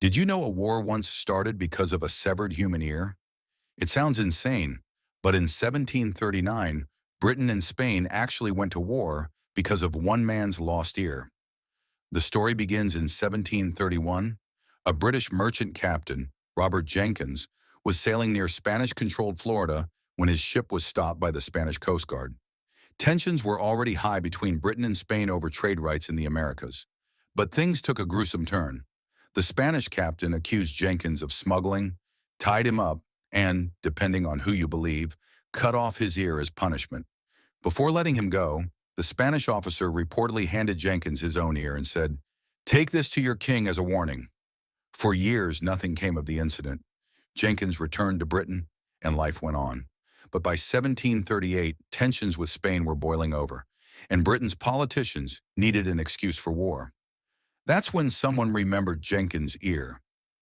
Did you know a war once started because of a severed human ear? It sounds insane, but in 1739, Britain and Spain actually went to war because of one man's lost ear. The story begins in 1731. A British merchant captain, Robert Jenkins, was sailing near Spanish-controlled Florida when his ship was stopped by the Spanish Coast Guard. Tensions were already high between Britain and Spain over trade rights in the Americas. But things took a gruesome turn. The Spanish captain accused Jenkins of smuggling, tied him up, and, depending on who you believe, cut off his ear as punishment. Before letting him go, the Spanish officer reportedly handed Jenkins his own ear and said, "Take this to your king as a warning." For years, nothing came of the incident. Jenkins returned to Britain, and life went on. But by 1738, tensions with Spain were boiling over, and Britain's politicians needed an excuse for war. That's when someone remembered Jenkins' ear.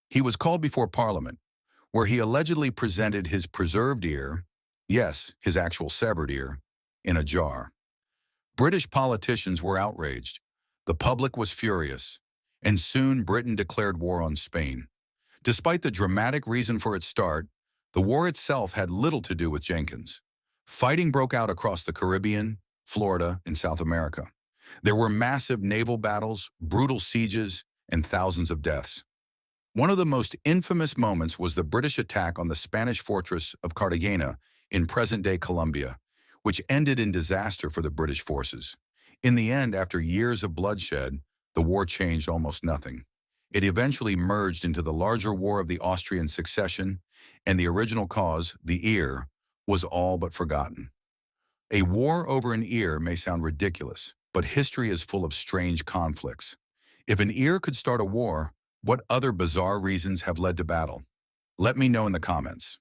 He was called before Parliament, where he allegedly presented his preserved ear, yes, his actual severed ear, in a jar. British politicians were outraged. The public was furious, and soon Britain declared war on Spain. Despite the dramatic reason for its start, the war itself had little to do with Jenkins. Fighting broke out across the Caribbean, Florida, and South America. There were massive naval battles, brutal sieges, and thousands of deaths. One of the most infamous moments was the British attack on the Spanish fortress of Cartagena in present-day Colombia, which ended in disaster for the British forces. In the end, after years of bloodshed, the war changed almost nothing. It eventually merged into the larger War of the Austrian Succession, and the original cause, the ear, was all but forgotten. A war over an ear may sound ridiculous, but history is full of strange conflicts. If an ear could start a war, what other bizarre reasons have led to battle? Let me know in the comments.